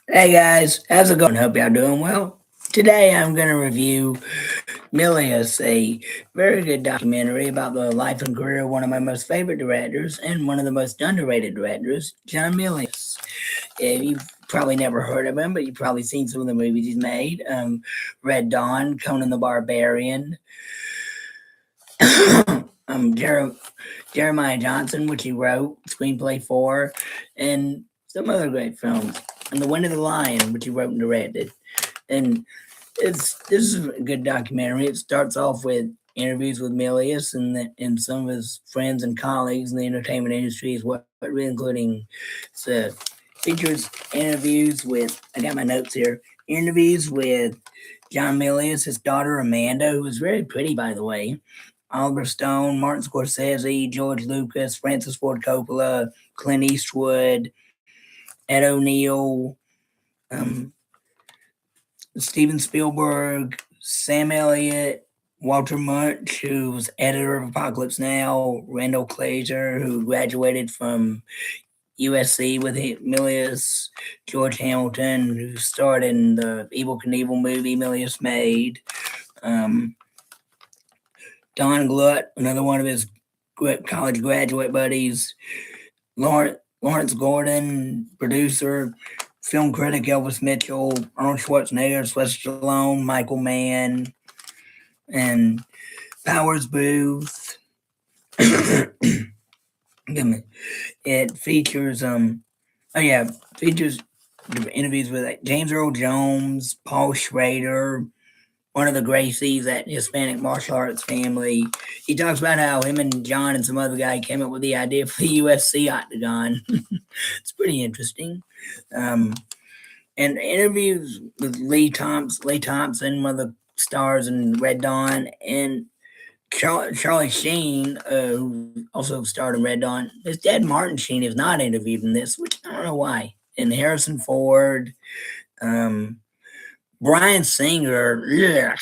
Hey guys, how's it going? Hope y'all doing well. Today I'm going to review Milius, a very good documentary about the life and career of one of my most favorite directors and one of the most underrated directors, John Milius. Yeah, you've probably never heard of him, but you've probably seen some of the movies he's made. Red Dawn, Conan the Barbarian, Jeremiah Johnson, which he wrote, screenplay for, and some other great films. And The Wind of the Lion, which he wrote and directed. And this is a good documentary. It starts off with interviews with Milius and some of his friends and colleagues in the entertainment industry, as well, including so features interviews with. I got my notes here. Interviews with John Milius, his daughter Amanda, who was very pretty, by the way. Oliver Stone, Martin Scorsese, George Lucas, Francis Ford Coppola, Clint Eastwood, Ed O'Neill, um, Steven Spielberg, Sam Elliott, Walter Murch, who was editor of Apocalypse Now, Randall Glazer, who graduated from USC with Milius, George Hamilton, who starred in the Evil Knievel movie Milius made, um, Don Glut, another one of his college graduate buddies, Lawrence Gordon, producer, film critic Elvis Mitchell, Arnold Schwarzenegger, Sylvester Stallone, Michael Mann, and Powers Booth. It features features interviews with James Earl Jones, Paul Schrader, one of the Gracies, that Hispanic martial arts family. He talks about how him and John and some other guy came up with the idea for the UFC octagon. It's pretty interesting. Um, and interviews with Lee Thompson, one of the stars in Red Dawn, and Charlie Sheen, who also starred in Red Dawn. His dad, Martin Sheen, is not interviewed in this, which I don't know why. And Harrison Ford, um, Brian Singer. Yeah,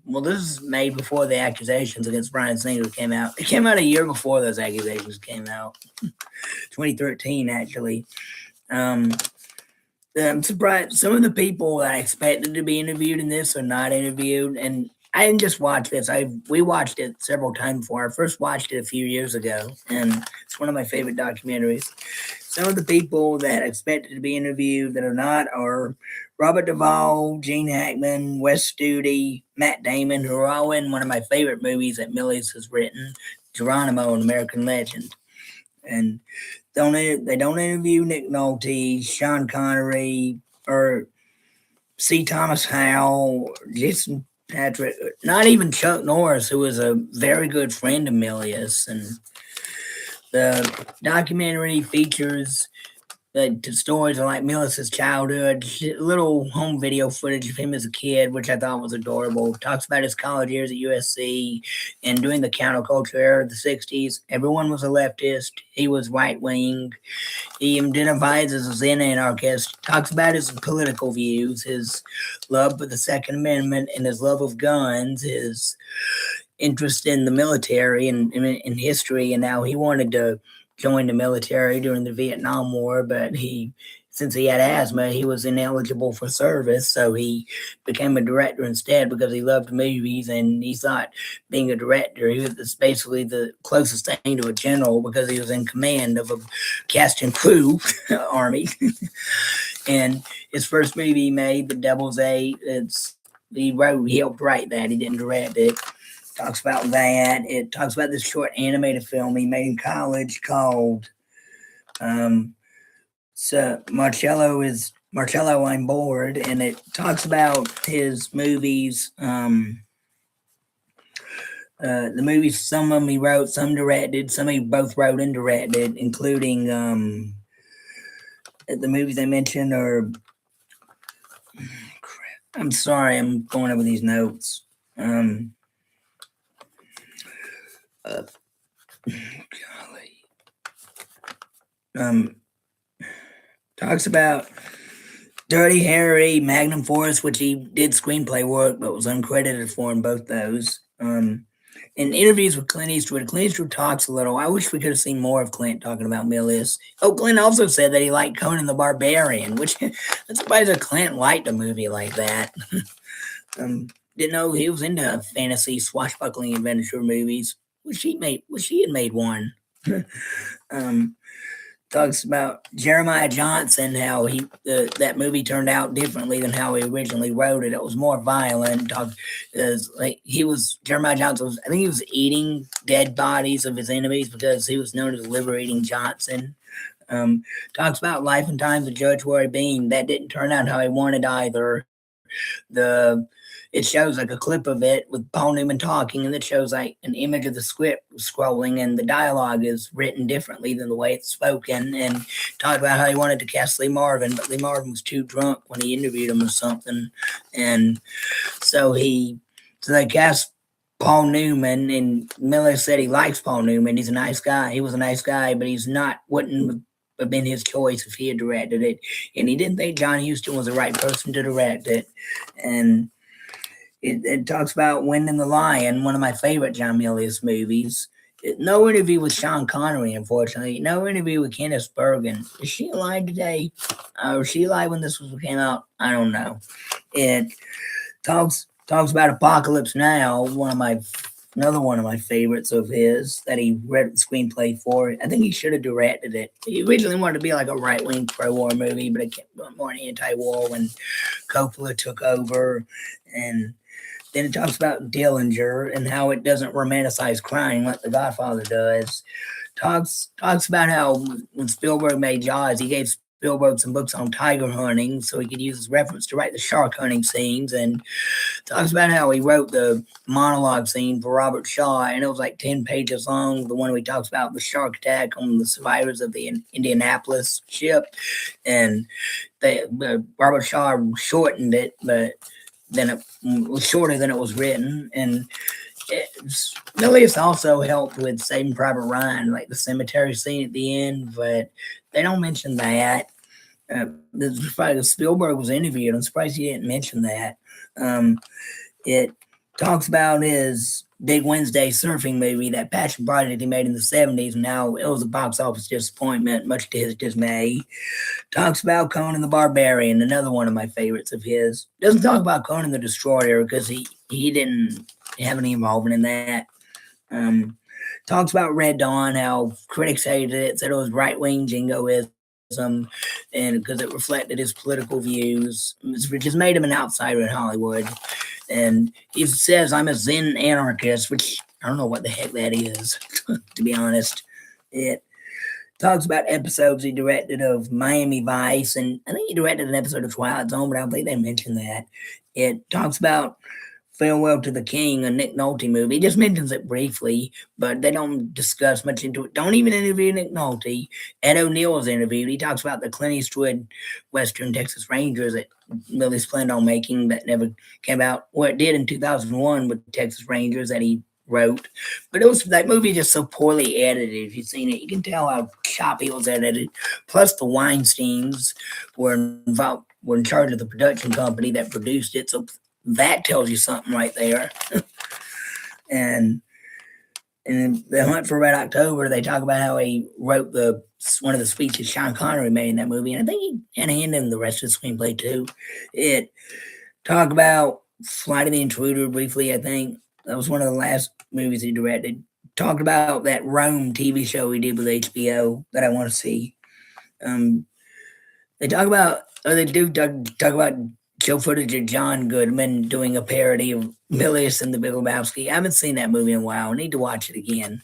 well, this is made before the accusations against Brian Singer came out. It came out a year before those accusations came out, 2013 actually. Um, I'm surprised some of the people that I expected to be interviewed in this are not interviewed, and I didn't just watch this. We watched it several times before. I first watched it a few years ago, and it's one of my favorite documentaries. Some of the people that I expected to be interviewed that are not are Robert Duvall, Gene Hackman, Wes Studi, Matt Damon, who are all in one of my favorite movies that Milius has written, Geronimo, an American Legend. And they don't interview Nick Nolte, Sean Connery, or C. Thomas Howell, Jason Patrick, not even Chuck Norris, who was a very good friend of Milius. And the documentary features the stories of like Milius's childhood, little home video footage of him as a kid, which I thought was adorable. Talks about his college years at USC and during the counterculture era of the 60s. Everyone was a leftist. He was right wing. He identifies as a Zen anarchist. Talks about his political views, his love for the Second Amendment, and his love of guns, his interest in the military and in history, and how he wanted to join the military during the Vietnam War, but since he had asthma, he was ineligible for service, so he became a director instead because he loved movies and he thought being a director, he was basically the closest thing to a general because he was in command of a cast and crew army. And his first movie he made, The Devil's Eight, he helped write that. He didn't direct it. Talks about that. It talks about this short animated film he made in college called so Marcello I'm Bored, and it talks about his movies. The movies, some of them he wrote, some directed, some he both wrote and directed, including the movies I mentioned are. I'm sorry, I'm going over these notes. Uh, golly. Talks about Dirty Harry, Magnum Force, which he did screenplay work but was uncredited for in both those. In interviews with Clint Eastwood talks a little. I wish we could have seen more of Clint talking about Milius. Oh, Clint also said that he liked Conan the Barbarian, which I'm surprised that Clint liked a movie like that. Didn't know he was into fantasy swashbuckling adventure movies. Wish he had made one. um, Talks about Jeremiah Johnson, how that movie turned out differently than how he originally wrote it. It was more violent. Like he was Jeremiah Johnson was, I think he was eating dead bodies of his enemies because he was known as Liberating Johnson. Talks about Life and Times of Judge Roy Bean. That didn't turn out how he wanted either. The It shows like a clip of it with Paul Newman talking, and it shows like an image of the script scrolling, and the dialogue is written differently than the way it's spoken. And talked about how he wanted to cast Lee Marvin, but Lee Marvin was too drunk when he interviewed him or something, and so they cast Paul Newman, and Miller said he likes Paul Newman. He's a nice guy. He was a nice guy, but he's not wouldn't have been his choice if he had directed it. And he didn't think John Huston was the right person to direct it. And it talks about Winning the Lion, one of my favorite John Milius movies. No interview with Sean Connery, unfortunately. No interview with Candice Bergen. Is she alive today? Was she alive when this came out? I don't know. It talks about Apocalypse Now, another one of my favorites of his that he read the screenplay for. I think he should have directed it. He originally wanted to be like a right wing pro war movie, but it kept going more anti war when Coppola took over. And then it talks about Dillinger and how it doesn't romanticize crime like The Godfather does. Talks about how when Spielberg made Jaws, he gave Spielberg some books on tiger hunting so he could use his reference to write the shark hunting scenes, and talks about how he wrote the monologue scene for Robert Shaw, and it was like 10 pages long. The one where he talks about the shark attack on the survivors of the Indianapolis ship, and Robert Shaw shortened it, but then it was shorter than it was written. And Milius also helped with Saving Private Ryan, like the cemetery scene at the end, but they don't mention that. Spielberg was interviewed. I'm surprised he didn't mention that. It talks about his Big Wednesday surfing movie, that passion project he made in the 70s. Now it was a box office disappointment, much to his dismay. Talks about Conan the Barbarian, another one of my favorites of his. Doesn't talk about Conan the Destroyer because he didn't have any involvement in that. Talks about Red Dawn, how critics hated it, said it was right wing jingoism, and because it reflected his political views, which just made him an outsider in Hollywood. And he says, I'm a Zen anarchist, which I don't know what the heck that is, to be honest. It talks about episodes he directed of Miami Vice, and I think he directed an episode of Twilight Zone, but I don't think they mentioned that. It talks about Farewell to the King, a Nick Nolte movie. He just mentions it briefly, but they don't discuss much into it. Don't even interview Nick Nolte. Ed O'Neill was interviewed. He talks about the Clint Eastwood Western Texas Rangers that Milius planned on making that never came out. Well, it did in 2001 with Texas Rangers that he wrote, but that movie just so poorly edited. If you've seen it, you can tell how choppy it was edited. Plus, the Weinsteins were in charge of the production company that produced it, so that tells you something right there. and in The Hunt for Red October, they talk about how he wrote one of the speeches Sean Connery made in that movie, and I think he had a hand in the rest of the screenplay too. It talk about Flight of the Intruder briefly. I think that was one of the last movies he directed. Talked about that Rome TV show he did with HBO that I want to see. They talk about, or they do talk about show footage of John Goodman doing a parody of Milius and the Big Lebowski. I haven't seen that movie in a while. I need to watch it again.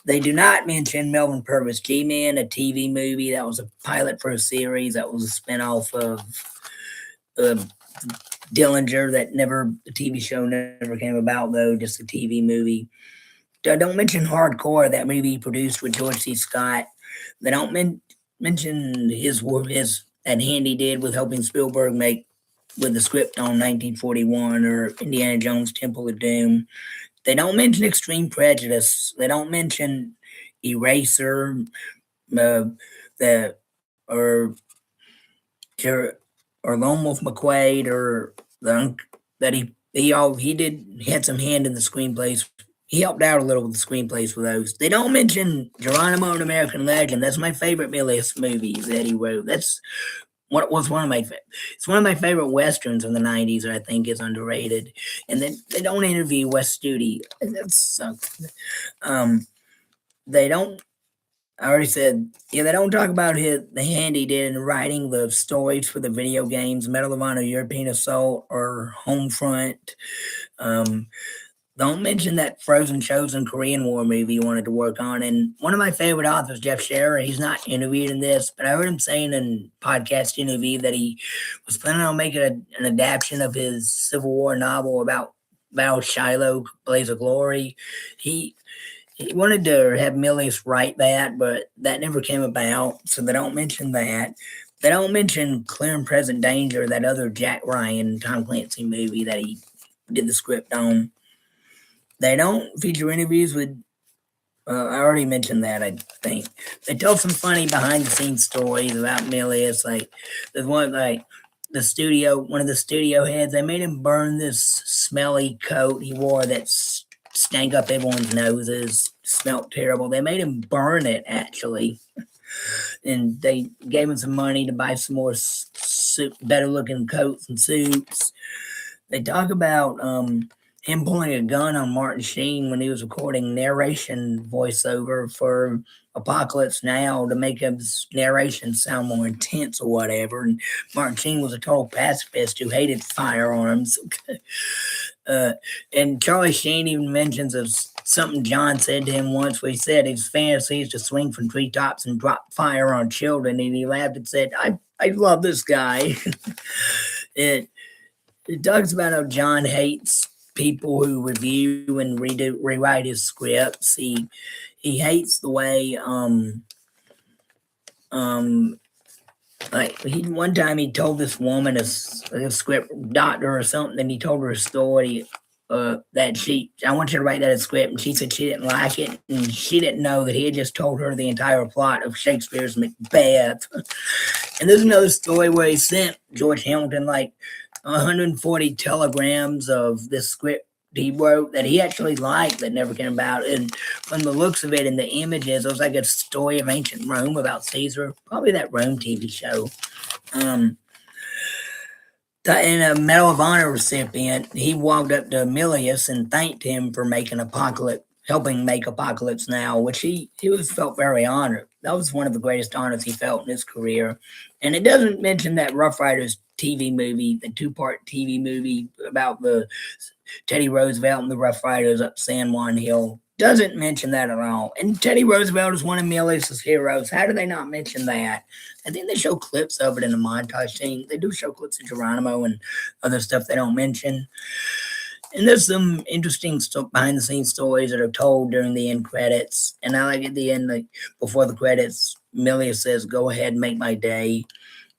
They do not mention Melvin Purvis G-Man, a TV movie that was a pilot for a series that was a spinoff of Dillinger the TV show never came about, though, just a TV movie. Don't mention Hardcore, that movie he produced with George C. Scott. They don't mention his that hand he did with helping Spielberg make with the script on 1941 or Indiana Jones Temple of Doom. They don't mention Extreme Prejudice. They don't mention Eraser, or Lone Wolf McQuade, or that he He had some hand in the screenplays. He helped out a little with the screenplays for those. They don't mention Geronimo and American Legend. That's my favorite Milius movies that he wrote. That's what was one of my it's one of my favorite westerns in the '90s. I think is underrated, and then they don't interview Wes Studi. That sucks. They don't. I already said, yeah, they don't talk about the hand he did in writing the stories for the video games, Medal of Honor, European Assault, or Homefront. Um, don't mention that Frozen Chosen Korean War movie he wanted to work on. And one of my favorite authors, Jeff Scherer, he's not interviewed in this, but I heard him saying in podcast interview that he was planning on making an adaptation of his Civil War novel about Battle of Shiloh, Blaze of Glory. He wanted to have Milius write that, but that never came about, so they don't mention that. They don't mention Clear and Present Danger, that other Jack Ryan, Tom Clancy movie that he did the script on. They don't feature interviews with, I already mentioned that, I think. They tell some funny behind-the-scenes stories about Milius, like, there's one, like, one of the studio heads, they made him burn this smelly coat he wore that's stank up everyone's noses, smelled terrible. They made him burn it, actually. And they gave him some money to buy some more better looking coats and suits. They talk about him pulling a gun on Martin Sheen when he was recording narration voiceover for Apocalypse Now to make his narration sound more intense or whatever. And Martin Sheen was a total pacifist who hated firearms. And Charlie Sheen even mentions of something John said to him once, where he said his fantasy is to swing from treetops and drop fire on children. And he laughed and said, I love this guy. it talks about how John hates people who review and rewrite his scripts. He hates the way one time he told this woman, a script doctor or something, and he told her a story that I want you to write that as a script, and she said she didn't like it, and she didn't know that he had just told her the entire plot of Shakespeare's Macbeth. And there's another story where he sent George Hamilton like 140 telegrams of this script he wrote that he actually liked that never came about. And from the looks of it and the images, it was like a story of ancient Rome about Caesar, probably that Rome TV show. And a Medal of Honor recipient, he walked up to Milius and thanked him for helping make Apocalypse Now, which he felt very honored. That was one of the greatest honors he felt in his career. And it doesn't mention that Rough Riders TV movie, the 2-part TV movie about the Teddy Roosevelt and the Rough Riders up San Juan Hill. Doesn't mention that at all. And Teddy Roosevelt is one of Milius' heroes. How do they not mention that? I think they show clips of it in the montage scene. They do show clips of Geronimo and other stuff they don't mention. And there's some interesting behind-the-scenes stories that are told during the end credits. And I like at the end, like before the credits, Milius says, "Go ahead and make my day."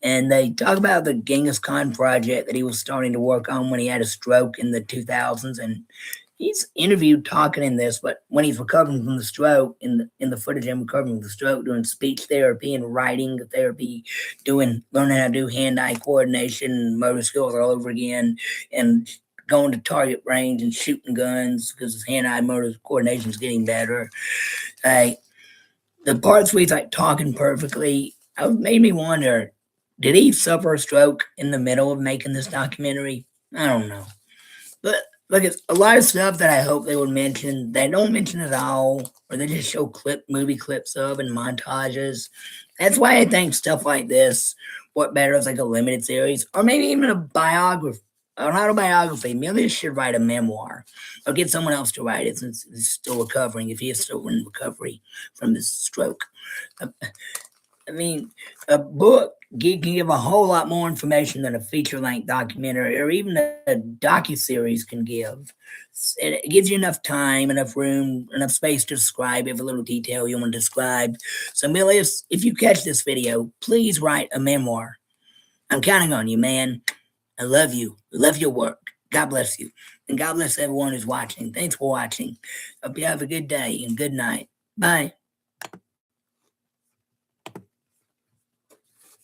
And they talk about the Genghis Khan project that he was starting to work on when he had a stroke in the 2000s. And he's interviewed talking in this, but when he's recovering from the stroke, in the footage of him recovering from the stroke, doing speech therapy and writing therapy, learning how to do hand-eye coordination, motor skills all over again, and going to target range and shooting guns because his hand-eye motor coordination is getting better. The parts where he's like talking perfectly, it made me wonder, did he suffer a stroke in the middle of making this documentary? I don't know. But look, it's a lot of stuff that I hope they would mention. They don't mention it all, or they just show movie clips of and montages. That's why I think stuff like this work better as like a limited series, or maybe even a biography, an autobiography. Milius should write a memoir, or get someone else to write it since he's still recovering, if he is still in recovery from this stroke. I mean, a book can give a whole lot more information than a feature-length documentary or even a docuseries can give. It gives you enough time, enough room, enough space to describe every little detail you want to describe. So, Milius, if you catch this video, please write a memoir. I'm counting on you, man. I love you. I love your work. God bless you. And God bless everyone who's watching. Thanks for watching. Hope you have a good day and good night. Bye.